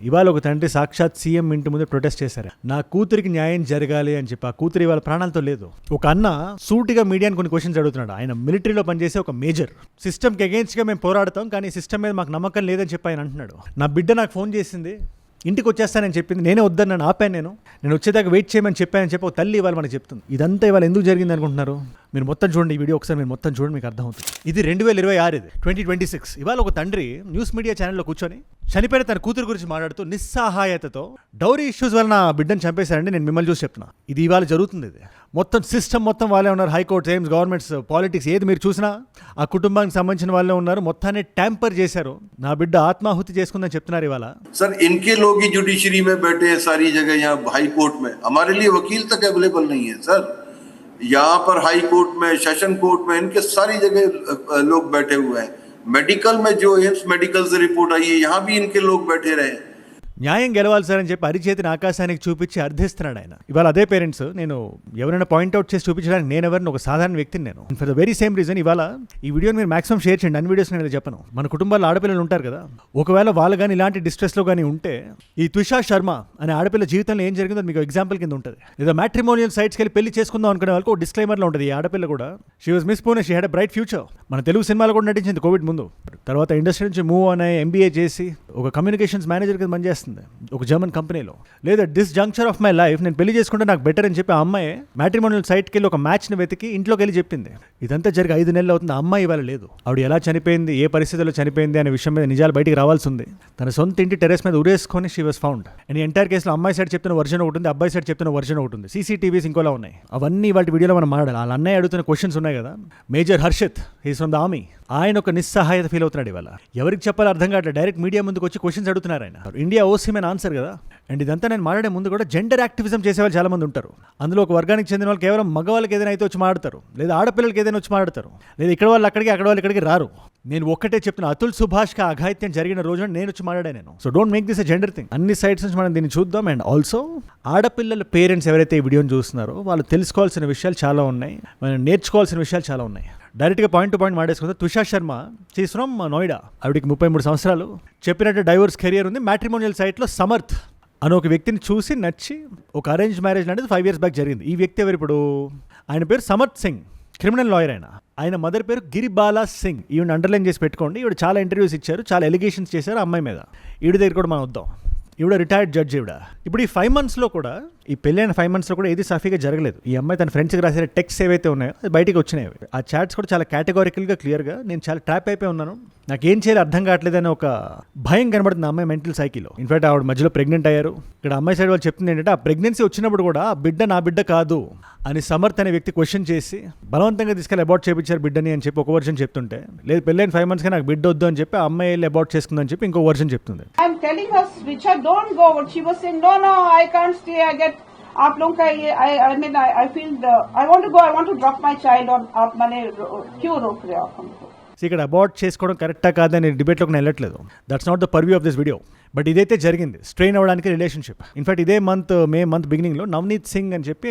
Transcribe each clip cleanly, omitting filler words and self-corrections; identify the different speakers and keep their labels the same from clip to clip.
Speaker 1: ఇవాళ ఒక తండ్రి సాక్షాత్ సీఎం ఇంటి ముందు ప్రొటెస్ట్ చేశారు. నా కూతురికి న్యాయం జరగాలి అని చెప్పి. ఆ కూతురు ఇవాళ ప్రాణాలతో లేదు. ఒక అన్న సూటిగా మీడియాని కొన్ని క్వశ్చన్స్ అడుగుతున్నాడు. ఆయన మిలిటరీలో పనిచేసే ఒక మేజర్. సిస్టమ్కి అగేన్స్ట్ గా మేము పోరాడతాం, కానీ సిస్టమ్ మీద మాకు నమ్మకం లేదని చెప్పి ఆయన అంటున్నాడు. నా బిడ్డ నాకు ఫోన్ చేసింది, ఇంటికి వచ్చేస్తానని చెప్పింది, నేనే వద్దన్నాను, ఆపాను. నేను వచ్చేదాకా వెయిట్ చేయమని చెప్పానని చెప్పి ఒక తల్లి ఇవాళ మనకు చెప్తుంది. ఇదంతా ఇవాళ ఎందుకు జరిగింది అనుకుంటున్నారు? మీరు మొత్తం చూడండి, ఈ వీడియో ఒకసారి మీరు మొత్తం చూడండి, మీకు అర్థమవుతుంది. ఇది 2026, ఇది 2026. ఇవాళ ఒక తండ్రి న్యూస్ మీడియా ఛానల్లో కూర్చొని చనిపోయిన తన కూతురు గురించి మాట్లాడుతూ నిస్సహాయతతో డౌరీ ఇష్యూస్ వల్ల నా బిడ్డను చంపేశారండి, నేను మిమ్మల్ని చూసి చెప్తున్నా. ఇది ఇవాళ జరుగుతుంది. ఇది మొత్తం సిస్టమ్ మొత్తం వాళ్ళే ఉన్నారు. హైకోర్టు, ఎయిమ్స్, గవర్నమెంట్స్, పాలిటిక్స్ ఏది మీరు చూసినా ఆ కుటుంబానికి సంబంధించిన వాళ్ళే ఉన్నారు. మొత్తాన్ని ట్యాంపర్ చేశారు. నా బిడ్డ ఆత్మాహుతి చేసుకుందని చెప్తున్నారు ఇవాళ.
Speaker 2: सर इनके लोग ही जुडिशरी में बैठे हैं सारी जगह, यहाँ हाई कोर्ट में हमारे लिए वकील तक अवेलेबल नहीं है सर. यहाँ पर हाई कोर्ट में, सेशन कोर्ट में, इनके सारी जगह लोग बैठे हुए हैं. मेडिकल में जो एम्स मेडिकल से रिपोर्ट आई है, यहाँ भी इनके लोग बैठे रहे.
Speaker 1: న్యాయం గెలవాలి సార్ అని చెప్పి అరిచేతిని ఆకాశానికి చూపించి అర్థిస్తున్నాడు ఆయన. ఇవాళ అదే పేరెంట్స్, నేను ఎవరైనా పాయింట్అవుట్ చేసి చూపించడానికి నేను ఎవరిని, ఒక సాధారణ వ్యక్తిని నేను. For the very same reason ఇవాళ ఈ వీడియోని మీరు మాక్సిమం షేర్ చేయండి. అన్ని వీడియోస్ నేను చెప్పను. మన కుటుంబాల్లో ఆడపిల్లలు ఉంటారు కదా, ఒకవేళ వాళ్ళు కానీ ఇలాంటి డిస్ట్రెస్లో కానీ ఉంటే, ఈ త్విషా శర్మ అనే ఆడపిల్ల జీవితంలో ఏం జరిగిందో మీకు ఎగ్జాంపుల్ కింద ఉంటుంది. లేదా మ్యాట్రిమోనియల్ సైట్స్కి వెళ్ళి పెళ్లి చేసుకుందాం అనుకునే వాళ్ళకి ఒక డిస్క్లైమర్లో ఉంటుంది. ఈ ఆడపిల్ల కూడా she was miss Pune, she had a bright future. మన తెలుగు సినిమాలో కూడా నటించింది కోవిడ్ ముందు. తర్వాత ఇండస్ట్రీ నుంచి మూవ్ అనే MBA చేసి ఒక కమ్యూనికేషన్స్ మేనేజర్ కింద పనిచేస్తుంది ఒక జర్మన్ కంపెనీలో. లేదా this juncture of my life, నేను పెళ్లి చేసుకుంటే నాకు బెటర్ అని చెప్పి ఆ అమ్మాయి మ్యాట్రిమోనియల్ సైట్కి వెళ్ళి ఒక మ్యాచ్ని వెతికి ఇంట్లోకి వెళ్ళి చెప్పింది. ఇదంతా జరిగి 5 నెలలు అవుతుంది. ఆ అమ్మాయి ఇవాళ లేదు. ఆవిడ ఎలా చనిపోయింది, ఏ పరిస్థితుల్లో చనిపోయింది అనే విషయం మీద నిజాలు బయటికి రావాల్సి ఉంది. తన సొంత ఇంటి టెరెస్ మీద ఉరేసుకొని she was found. And entire కేసులో అమ్మాయి సైడ్ చెప్తున్న వర్షన్ ఒకటి ఉంది, అబ్బాయి సైడ్ చెప్తున్న వర్షన్ ఒకటి ఉంది. CCTVs ఇంకోలా ఉన్నాయి. అవన్నీ వాటి వీడియోలో మనం మాట్లాడాలి. వాళ్ళ అన్నయ్య అడుగుతున్న క్వశ్చన్స్ ఉన్నాయి కదా. Major Harshit, he's from the army. ఆయన ఒక నిస్సహాయత ఫీల్ అవుతున్నాడు ఇవాళ. ఎవరికి చెప్పాలో అర్థం కావట్లేదు. డైరెక్ట్ మీడియా ముందుకు వచ్చి క్వశ్చన్స్ అడుగుతున్నారు ఆయన. ఇండియా ఓసీమెన్ ఆన్సర్ కదా. అండ్ ఇదంతా నేను మాట్లాడే ముందు కూడా జెండర్ యాక్టివిజం చేసేవాళ్ళు చాలా మంది ఉంటారు. అందులో ఒక వర్గానికి చెందిన వాళ్ళు కేవలం మగవాళ్ళకి ఏదైనా అయితే వచ్చి మాట్లాడతారు, లేదా ఆడపిల్లలకి ఏదైనా వచ్చి మాట్లాడతారు, లేదా ఇక్కడ వాళ్ళు అక్కడికి, అక్కడ వాళ్ళు ఇక్కడికి రారు. నేను ఒక్కటే చెప్తున్నా, అతుల్ సుభాష్కి అఘాయిత్యం జరిగిన రోజున నేను వచ్చి మాట్లాడాను నేను. So don't make this a gender thing. అన్ని సైడ్స్ నుంచి మనం దీన్ని చూద్దాం. అండ్ ఆల్సో ఆడపిల్లల పేరెంట్స్ ఎవరైతే ఈ వీడియోని చూస్తున్నారో వాళ్ళు తెలుసుకోవాల్సిన విషయాలు చాలా ఉన్నాయి, మనం నేర్చుకోవాల్సిన విషయాలు చాలా ఉన్నాయి. డైరెక్ట్గా పాయింట్ టు పాయింట్ మాడేసుకుంటే, త్విషా శర్మ షీస్ ఫ్రమ్ నోయిడా. ఆవిడికి 33 సంవత్సరాలు. చెప్పినట్టు డైవర్స్ కెరియర్ ఉంది. మ్యాట్రిమోనియల్ సైట్లో సమర్థ్ అని ఒక వ్యక్తిని చూసి నచ్చి ఒక అరేంజ్ మ్యారేజ్ అనేది 5 years బ్యాక్ జరిగింది. ఈ వ్యక్తి ఎవరు ఇప్పుడు? ఆయన పేరు సమర్థ్ సింగ్, క్రిమినల్ లాయర్. ఆయన మదర్ పేరు గిరిబాలా సింగ్. ఈవిడ అండర్లైన్ చేసి పెట్టుకోండి. ఈవిడ చాలా ఇంటర్వ్యూస్ ఇచ్చారు, చాలా ఎలిగేషన్స్ చేశారు అమ్మాయి మీద. ఈవిడ దగ్గర కూడా మనం వద్దాం. ఈవిడ రిటైర్డ్ జడ్జ్. ఈవిడ ఇప్పుడు ఈ 5 monthsలో కూడా, ఈ పెళ్ళైన 5 monthsలో కూడా ఏది సాఫీగా జరగలేదు. ఈ అమ్మాయి తన ఫ్రెండ్స్కి రాసిన టెక్స్ట్ ఏవైతే ఉన్నాయో అది బయటికి వచ్చినాయి. ఆ చాట్స్ కూడా చాలా కేటగారికల్గా క్లియర్గా నేను చాలా ట్రాప్ అయిపోయి ఉన్నాను, నాకేం చేయాలి అర్థం కావట్లేదని ఒక భయం కనబడుతుంది ఆ అమ్మాయి మెంటల్ సైకిల్లో. ఇన్ఫాక్ట్ ఆవిడ మధ్యలో ప్రెగ్నెంట్ అయ్యారు. ఇక్కడ అమ్మాయి సైడ్ వాళ్ళు చెప్తుంది ఏంటంటే, ఆ ప్రెగ్నెన్సీ వచ్చినప్పుడు కూడా ఆ బిడ్డ నా బిడ్డ కాదు అని సమర్థ్ అనే వ్యక్తి క్వశ్చన్ చేసి బలవంతంగా తీసుకెళ్ళి అబార్ట్ చేయించారు బిడ్డని అని చెప్పి ఒక వర్షన్ చెప్తుంటే, లేదు పెళ్ళైన 5 monthsకి నాకు బిడ్డ వద్దు అని చెప్పి ఆ అమ్మాయి వెళ్ళి అబార్ట్ చేసుకుందని చెప్పి ఇంకో వర్షన్ చెప్తుంది.
Speaker 3: Was saying no I can't stay, I get आप लोगों का ये I mean I feel I want to go, I want to drop my child on आप माने क्यों रोक रहे हो आप हमको?
Speaker 1: ఇక్కడ అబార్ట్ చేసుకోవడం కరెక్టా కాదని డిబేట్లోకి నేను వెళ్ళట్లేదు. That's not the purview of this video. But ఇదైతే జరిగింది స్ట్రెయిన్ అవ్వడానికి రిలేషన్షిప్. ఇన్ఫాక్ట్ ఇదే మే మంత్ బిగినింగ్లో నవనీత్ సింగ్ అని చెప్పి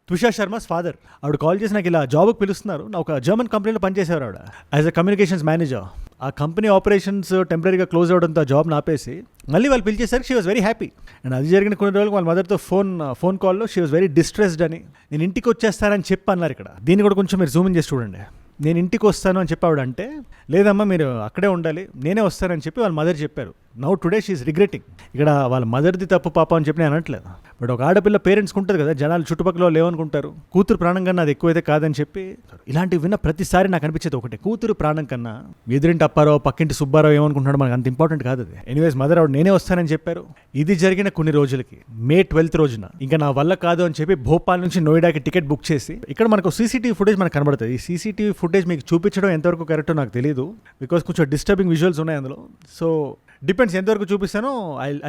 Speaker 1: త్విషా శర్మస్ ఫాదర్, ఆవిడ కాల్ చేసి నాకు ఇలా జాబ్కి పిలుస్తున్నారు. నా ఒక జర్మన్ కంపెనీలో పనిచేసేవారు ఆవిడ యాజ్ అ కమ్యూనికేషన్స్ మేనేజర్. ఆ కంపెనీ ఆపరేషన్స్ టెంపరీగా క్లోజ్ అవ్వడంతో ఆ జాబ్ ఆపేసి మళ్ళీ వాళ్ళు పిలిచేసరికి she was very happy. And అది జరిగిన కొన్ని రోజులకు వాళ్ళ మదర్తో ఫోన్ కాల్లో షీ వాజ్ వెరీ డిస్ట్రెస్డ్ అని, నేను ఇంటికి వచ్చేస్తానని చెప్పి అన్నారు. ఇక్కడ దీన్ని కూడా కొంచెం మీరు జూమ్ ఇన్ చేసి చూడండి. నేను ఇంటికి వస్తాను అని చెప్పి ఆవిడ అంటే, లేదమ్మా మీరు అక్కడే ఉండాలి, నేనే వస్తానని చెప్పి వాళ్ళ మదర్ చెప్పారు. Now today she is regretting. ఇక్కడ వాళ్ళ మదర్ది తప్పు పాప అని చెప్పి నేను అనట్లేదు. బట్ ఒక ఆడపిల్ల పేరెంట్స్కి ఉంటుంది కదా, జనాలు చుట్టుపక్కల లేవనుకుంటారు, కూతురు ప్రాణం కన్నా అది ఎక్కువైతే కాదని చెప్పి. ఇలాంటివి విన్న ప్రతిసారి నాకు అనిపించేది ఒకటే, కూతురు ప్రాణం కన్నా ఎదురింటి అప్పారో పక్కింటి సుబ్బారావు ఏమనుకుంటున్నాడు మనకు అంత ఇంపార్టెంట్ కాదు అది. ఎనీవేస్ మదర్ ఆవిడ నేనే వస్తానని చెప్పారు. ఇది జరిగిన కొన్ని రోజులకి May 12th రోజున ఇంకా నా వల్ల కాదు అని చెప్పి భోపాల్ నుంచి నోయిడాకి టికెట్ బుక్ చేసి, ఇక్కడ మనకు CCTV ఫుటేజ్ మనకు కనబడుతుంది. ఈ CCTV ఫుటేజ్ మీకు చూపించడం ఎంతవరకు కరెక్టో నాకు తెలియదు, బికాస్ కొంచెం డిస్టర్బింగ్ విజువల్స్ ఉన్నాయి అందులో. సో డిపెండ్స్ ఎంతవరకు చూపిస్తానో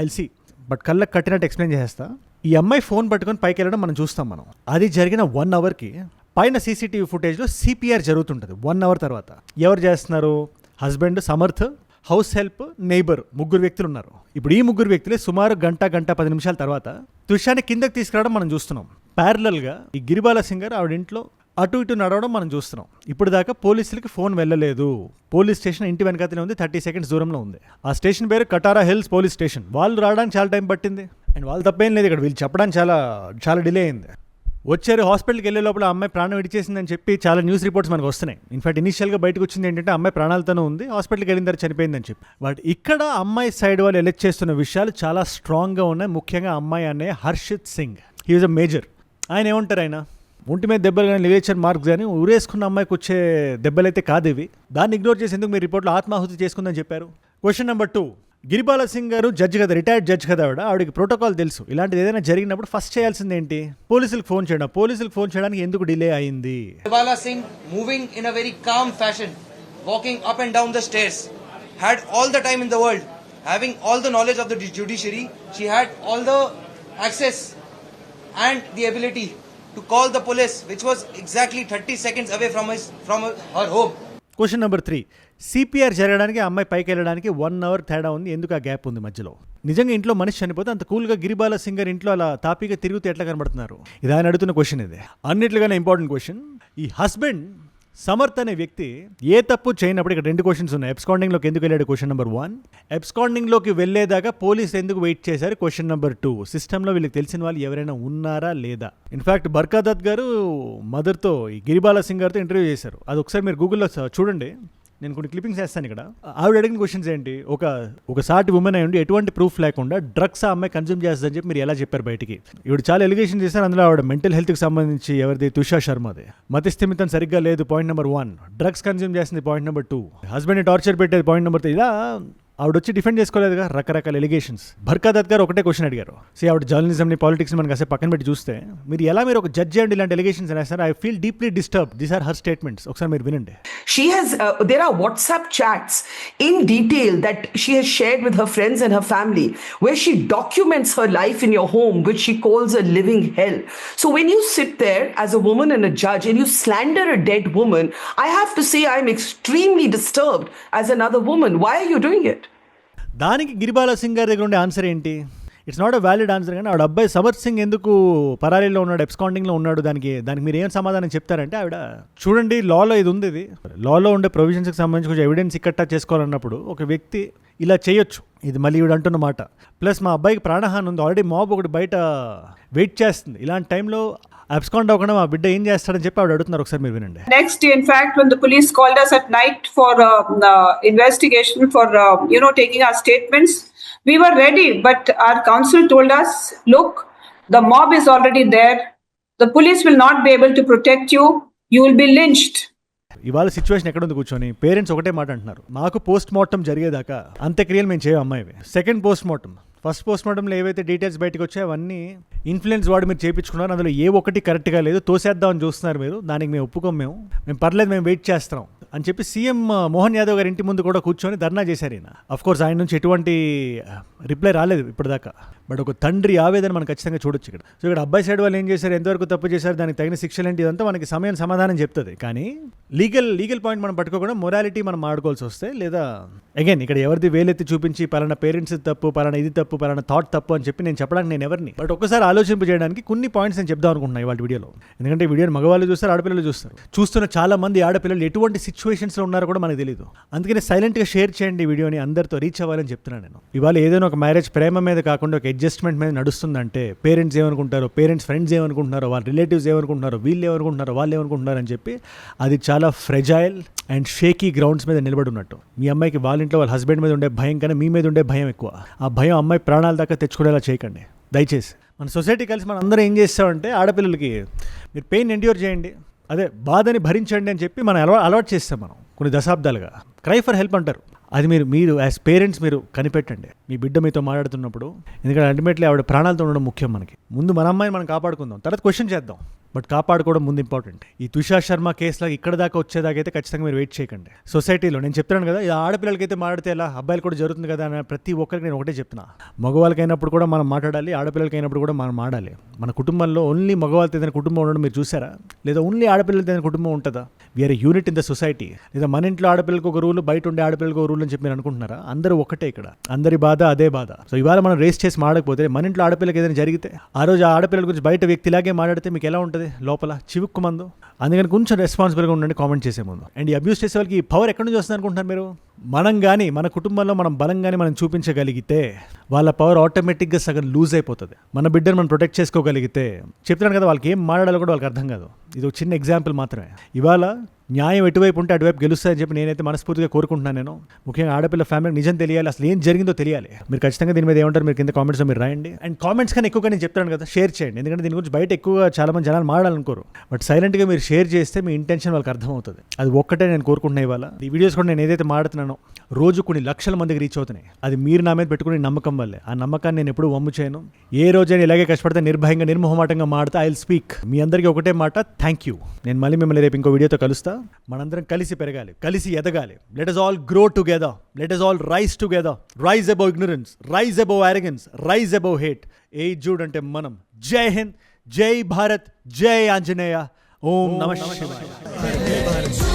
Speaker 1: ఐ సీ. బట్ కళ్ళకి కట్టినట్టు ఎక్స్ప్లెయిన్ చేస్తా. ఈ అమ్మాయి ఫోన్ పట్టుకొని పైకి వెళ్ళడం మనం చూస్తాం. మనం అది జరిగిన 1 hourకి పైన CCTV ఫుటేజ్లో CPR జరుగుతుంటుంది. 1 hour తర్వాత ఎవరు చేస్తున్నారు? Husband Samarth, house help, neighbour, 3 వ్యక్తులు ఉన్నారు. ఇప్పుడు ఈ 3 వ్యక్తులే సుమారు గంట 10 నిమిషాల తర్వాత త్విషాని కిందకి తీసుకురావడం మనం చూస్తున్నాం. ప్యారలల్గా ఈ గిరిబాలా సింగర్ ఆవిడ ఇంట్లో అటు ఇటు నడవడం మనం చూస్తున్నాం. ఇప్పుడు దాకా పోలీసులకి ఫోన్ వెళ్ళలేదు. పోలీస్ స్టేషన్ ఇంటి వెనకాతనే ఉంది, 30 seconds దూరంలో ఉంది. ఆ స్టేషన్ పేరు కటారా హిల్స్ పోలీస్ స్టేషన్. వాళ్ళు రావడానికి చాలా టైం పట్టింది అండ్ వాళ్ళు తప్పేం లేదు. ఇక్కడ వీళ్ళు చెప్పడానికి చాలా డిలే అయింది. వచ్చారు, హాస్పిటల్కి వెళ్ళే లోపల అమ్మాయి ప్రాణం విడిచేసిందని చెప్పి చాలా న్యూస్ రిపోర్ట్స్ మనకు వస్తున్నాయి. ఇన్ఫాక్ట్ ఇనిషియల్గా బయటకు వచ్చింది ఏంటంటే అమ్మాయి ప్రాణాలతోనే ఉంది, హాస్పిటల్కి వెళ్ళిన తర్వాత చనిపోయిందని చెప్పి. బట్ ఇక్కడ అమ్మాయి సైడ్ వాళ్ళు ఎలెక్ట్ చేస్తున్న విషయాలు చాలా స్ట్రాంగ్గా ఉన్నాయి. ముఖ్యంగా అమ్మాయి అనే Harshit Singh, he is a major. ఆయన ఏమంటారు, ఆయన ఒంటి మీద దెబ్బలు కానీ లివేచర్ మార్క్స్ కానీ ఊరేసుకున్న అమ్మాయికి వచ్చే దెబ్బలైతే కాదు ఇవి. దాన్ని ఇగ్నోర్ చేసేందుకు మీరు రిపోర్ట్లో ఆత్మాహుతి చేసుకుందని చెప్పారు. క్వశ్చన్ నెంబర్ 2, గిరిబాల సింగ్ గారు జడ్జి కదా, రిటైర్డ్ జడ్జి కదా ఆవిడకి ప్రోటోకాల్ తెలుసు. ఇలాంటిది ఏదైనా జరిగినప్పుడు ఫస్ట్ చేయాల్సింది ఏంటి? పోలీసులకు ఫోన్ చేయడం. పోలీసులకు ఫోన్ చేయడానికి ఎందుకు డిలే అయింది?
Speaker 4: Giribalal Singh, moving in a very calm fashion, walking up and down the stairs, had all the time in the world, having all the knowledge of the judiciary. She had all the access and the ability to call the police, which was exactly 30 seconds away from her home.
Speaker 1: Question number 3, CPR జరగడానికి ఆ అమ్మాయి పైకి వెళ్ళడానికి 1 hour తేడా ఉంది. ఎందుకు ఆ gap ఉంది మధ్యలో? నిజంగా ఇంట్లో మనిషి చనిపోతే అంత కూల్గా గిరిబాల సింగ్ గారు ఇంట్లో అలా తాపీగా తిరుగుతూ ఎట్లా కనబడుతున్నారు? ఇది ఆయన అడుగుతున్న క్వశ్చన్. ఇది అన్నిట్లుగానే ఇంపార్టెంట్ క్వశ్చన్. ఈ హస్బెండ్ సమర్థ్ అనే వ్యక్తి ఏ తప్పు చేయనప్పుడు ఇక్కడ 2 క్వశ్చన్స్ ఉన్నాయి. ఎబ్స్కాండింగ్లోకి ఎందుకు వెళ్ళాడు? Question number 1. ఎబ్స్కాండింగ్లోకి వెళ్ళేదాకా పోలీసు ఎందుకు వెయిట్ చేశారు? Question number 2. సిస్టంలో వీళ్ళకి తెలిసిన వాళ్ళు ఎవరైనా ఉన్నారా లేదా? ఇన్ఫాక్ట్ బర్కాదత్ గారు మదర్తో ఈ గిరిబాల సింగ్ గారితో ఇంటర్వ్యూ చేశారు. అది ఒకసారి మీరు గూగుల్లో చూడండి. నేను కొన్ని క్లిప్పింగ్స్ వేస్తాను ఇక్కడ. ఆవిడ అడిగిన క్వశ్చన్స్ ఏంటి? ఒక సాటి ఉమెన్ అయి ఉండి ఎటువంటి ప్రూఫ్ లేకుండా డ్రగ్స్ ఆ అమ్మాయి కన్జ్యూమ్ చేస్తుందని చెప్పి మీరు ఎలా చెప్పారు బయటికి? ఇవి చాలా ఎలిగేషన్ చేశారు. అందులో ఆవిడ మెంటల్ హెల్త్కి సంబంధించి ఎవరిది? తుషార్ శర్మది. మతిస్థిమితం సరిగ్గా లేదు, పాయింట్ నెంబర్ 1. డ్రగ్స్ కన్జ్యూమ్ చేస్తుంది, పాయింట్ నెంబర్ 2. హస్బెండ్ని టార్చర్ పెట్టేది, పాయింట్ నెంబర్ 3. ఇలా ఆవిడ వచ్చి డిఫెండ్ చేసుకోలేదుగా, రకరకాల ఎలిగేషన్స్. బర్కాదత్ గారు ఒకటే క్వశ్చన్ అడిగారు. ఆవిడ జర్నలిజంని పాలిటిక్స్ని మనం కాసేపు పక్కన పెట్టి చూస్తే మీరు ఎలా మీరు ఒక జడ్జి అండి ఇలాంటి ఎలిగేషన్స్ అనేస్తారు? I feel deeply disturbed. These are her statements. ఒకసారి మీరు వినండి.
Speaker 5: She has, there are WhatsApp chats in detail that she has shared with her friends and her family where she documents her life in your home, which she calls a living hell. So when you sit there as a woman and a judge and you slander a dead woman, I have to say I'm extremely disturbed as another woman. Why are you doing it?
Speaker 1: దానికి గిరిబాల సింగ్ గారి దగ్గర ఉండే answer ఏంటి? It's not a valid answer. కానీ ఆవిడ అబ్బాయి సమర్థ్ సింగ్ ఎందుకు పరారీలో ఉన్నాడు, ఎబ్స్కాండింగ్లో ఉన్నాడు, దానికి మీరు ఏం సమాధానం చెప్తారంటే ఆవిడ చూడండి, లాలో ఇది ఉంది. ఇది లాలో ఉండే ప్రొవిజన్స్కి సంబంధించి కొంచెం ఎవిడెన్స్ ఇక్కట్టా చేసుకోవాలన్నప్పుడు ఒక వ్యక్తి ఇలా చేయొచ్చు. ఇది మళ్ళీ ఈవిడ అంటున్న మాట. ప్లస్ మా అబ్బాయికి ప్రాణహాని ఉంది, ఆల్రెడీ మాబ్ ఒకటి బయట వెయిట్ చేస్తుంది. ఇలాంటి టైంలో అబ్స్కాండ్ అవ్వకుండా మా బిడ్డ ఏం చేస్తాడని చెప్పి ఆవిడ అడుగుతున్నారు. ఒకసారి మీరు వినండి.
Speaker 3: Next, in fact, when the police called us at night for investigation for taking our statements, we were ready, but our counsel told us, look, the mob is already there. The police will not be able to protect you. You will be lynched.
Speaker 1: ఇవాళ situation ఎక్కడ ఉంది కూర్చొని parents ఒకటే మాట అంటున్నారు, మాకు post mortem జరిగేదాకా అంత్యక్రియలు మేము చేయం అమ్మాయివి. Second post mortem, first post మార్టంలో ఏవైతే డీటెయిల్స్ బయటకు వచ్చాయో అవన్నీ ఇన్ఫ్లుయెన్స్ వాడు మీరు చేయించుకున్నారు, అందులో ఏ ఒక్కటి కరెక్ట్గా లేదు, తోసేద్దామని చూస్తున్నారు మీరు. దానికి మేము ఒప్పుకోం, మేము పర్లేదు, మేము వెయిట్ చేస్తాం అని చెప్పి సీఎం మోహన్ యాదవ్ గారి ఇంటి ముందు కూడా కూర్చొని ధర్నా చేశారు. ఈయన అఫ్కోర్స్ ఆయన నుంచి ఎటువంటి రిప్లై రాలేదు ఇప్పటిదాకా. బట్ ఒక తండ్రి ఆవేదన మనం ఖచ్చితంగా చూడొచ్చు ఇక్కడ. సో ఇక్కడ అబ్బాయి సైడ్ వాళ్ళు ఏం చేశారు, ఎంతవరకు తప్పు చేశారు, దానికి తగిన శిక్షలు ఏంటి, ఇదంతా మనకి సమయం సమాధానం చెప్తుంది. కానీ లీగల్ పాయింట్ మనం పట్టుకోకుండా మొరాలిటీ మనం ఆడుకోవాల్సి వస్తే, లేదా అగైన్ ఇక్కడ ఎవరిది వేలెత్తి చూపించి పలానా పేరెంట్స్ తప్పు, పలానా ఇది తప్పు, పలానా థాట్ తప్పు అని చెప్పి నేను చెప్పడానికి నేను ఎవరిని. బట్ ఒక్కసారి ఆలోచింపజేయడానికి కొన్ని పాయింట్స్ నేను చెప్దాం అనుకుంటున్నాను ఇవాళ వీడియోలో. ఎందుకంటే ఈ వీడియోని మగవాళ్ళు చూస్తారు, ఆడపిల్లలు చూస్తారు. చూస్తున్న చాలా మంది ఆడపిల్లలు ఎటువంటి సిచ్యువేషన్స్లో ఉన్నారో కూడా మనకు తెలియదు. అందుకని సైలెంట్గా షేర్ చేయండి వీడియోని, అందరితో రీచ్ అవ్వాలని చెప్తున్నాను నేను. ఇవాళ ఏదైనా ఒక మ్యారేజ్ ప్రేమ మీద కాకుండా ఒక అడ్జస్ట్మెంట్ మీద నడుస్తుందంటే పేరెంట్స్ ఏమనుకుంటారో, పేరెంట్స్ ఫ్రెండ్స్ ఏమనుకుంటున్నారో, వాళ్ళ రిలేటివ్స్ ఏమనుకుంటున్నారో, వీళ్ళు ఏమనుకుంటున్నారో, వాళ్ళు ఏమనుకుంటున్నారు అని చెప్పి అది చాలా ఫ్రెజైల్ అండ్ షేకీ గ్రౌండ్స్ మీద నిలబడి ఉన్నట్టు. మీ అమ్మాయికి వాళ్ళ ఇంట్లో వాళ్ళ హస్బెండ్ మీద ఉండే భయం కన్నా మీ మీద ఉండే భయం ఎక్కువ. ఆ భయం అమ్మాయి ప్రాణాల దాకా తెచ్చుకునేలా చేయకండి దయచేసి. మన సొసైటీ కలిసి మనం అందరం ఏం చేస్తామంటే ఆడపిల్లలకి మీరు పెయిన్ ఎండ్యూర్ చేయండి, అదే బాధని భరించండి అని చెప్పి మనం అలవాటు చేస్తాం మనం కొన్ని దశాబ్దాలుగా. క్రై ఫర్ హెల్ప్ అంటారు. అది మీరు యాజ్ పేరెంట్స్ మీరు కనిపెట్టండి మీ బిడ్డ మీతో మాట్లాడుతున్నప్పుడు. ఎందుకంటే అల్టిమేట్లీ ఆవిడ ప్రాణాలతో ఉండడం ముఖ్యం. మనకి ముందు మన అమ్మాయిని మనం కాపాడుకుందాం, తర్వాత క్వశ్చన్ చేద్దాం. బట్ కాపాడుకోవడం ముందు ఇంపార్టెంట్. ఈ తుషార్ శర్మ కేసులో ఇక్కడ దాకా వచ్చేదాకైతే ఖచ్చితంగా మీరు వెయిట్ చేయకండి. సొసైటీలో నేను చెప్తున్నాను కదా, ఆడపిల్లలకైతే మాట్లాడితే ఎలా, అబ్బాయిలు కూడా జరుగుతుంది కదా అని ప్రతి ఒక్కరికి నేను ఒకటే చెప్తున్నా. మగవాళ్ళకైనప్పుడు కూడా మనం మాట్లాడాలి, ఆడపిల్లలకైనప్పుడు కూడా మనం మాట్లాడాలి. మన కుటుంబంలో ఓన్లీ మగవాళ్ళతో ఏదైనా కుటుంబం ఉండడం మీరు చూసారా? లేదా ఓన్లీ ఆడపిల్లలతో ఏదైనా కుటుంబం ఉంటుందా? We are unit in the society. లేదా మన ఇంట్లో ఆడపిల్లలకు ఒక రూల్, బయట ఉండే ఆడపిల్లలకు ఒక రూల్ అని చెప్పి మీరు అనుకుంటున్నారా? అందరూ ఒకటే ఇక్కడ, అందరి బాధ అదే బాధ. సో ఇవాళ మనం రేస్ చేసి మాడకపోతే మన ఇంట్లో ఆడపిల్లకి ఏదైనా జరిగితే ఆ రోజు ఆ ఆడపిల్లల గురించి బయట వ్యక్తిలాగే మాట్లాడితే మీకు ఎలా ఉంటుంది? ఏమవుతుంది లోపల చివుక్కుమందు. అందుకని కొంచెం రెస్పాన్సిబుల్గా ఉండండి కామెంట్ చేసే ముందు. అండ్ ఈ అబ్యూస్ చేసే వాళ్ళకి పవర్ ఎక్కడి నుంచి వస్తుంది అనుకుంటున్నారు మీరు? మనం కానీ మన కుటుంబంలో మనం బలం కానీ మనం చూపించగలిగితే వాళ్ళ పవర్ ఆటోమేటిక్గా సగం లూజ్ అయిపోతుంది. మన బిడ్డను మనం ప్రొటెక్ట్ చేసుకోగలిగితే చెప్తున్నాను కదా, వాళ్ళకి ఏం మాట్లాడాలో కూడా వాళ్ళకి అర్థం కాదు. ఇది ఒక చిన్న ఎగ్జాంపుల్ మాత్రమే. ఇవాళ న్యాయం ఎటువైపు ఉంటే అటువైపు గెలుస్తాయని చెప్పి నేనైతే మనస్ఫూర్తిగా కోరుకుంటున్నాను. నేను ముఖ్యంగా ఆడపిల్ల ఫ్యామిలీకి నిజం తెలియాలి, అసలు ఏం జరిగిందో తెలియాలి. మీరు ఖచ్చితంగా దీని మీద ఏమంటారు మీరు కింద కామెంట్స్లో మీరు రాయండి. అండ్ కామెంట్స్ కన్నా ఎక్కువగా నేను చెప్తాను కదా, షేర్ చేయండి. ఎందుకంటే దీని గురించి బయట ఎక్కువగా చాలా మంది జనాలు మాట్లాడాలనుకోరు. బట్ సైలెంట్గా మీరు షేర్ చేస్తే మీ ఇంటెన్షన్ వాళ్ళకి అర్థమవుతుంది. అది ఒక్కటే నేను కోరుకుంటున్నా. ఇవాళ ఈ వీడియోస్ కూడా నేను ఏదైతే మాడుతున్నానో రోజు కొన్ని లక్షల మందికి రీచ్ అవుతున్నాయి. అది మీరు నా మీద పెట్టుకునే నమ్మకం వల్లే. ఆ నమ్మకాన్ని నేను ఎప్పుడూ వమ్ము చేయను. ఏ రోజైనా ఇలాగే కష్టపడితే నిర్భయంగా నిర్మోహమాటంగా మాడితే ఐ విల్ స్పీక్. మీ అందరికీ ఒకటే మాట, థ్యాంక్ యూ. నేను మళ్ళీ మిమ్మల్ని రేపు ఇంకో వీడియోతో కలుస్తా. మనందరం కలిసి పెరగాలి, కలిసి ఎదగాలి. Let us all grow together. Let us all rise together. Rise above ignorance, rise above arrogance, rise above hate. Jude అంటే మనం. జై హింద్, జై భారత్, జై ఆంజనేయ. ఓం నమః శివాయ.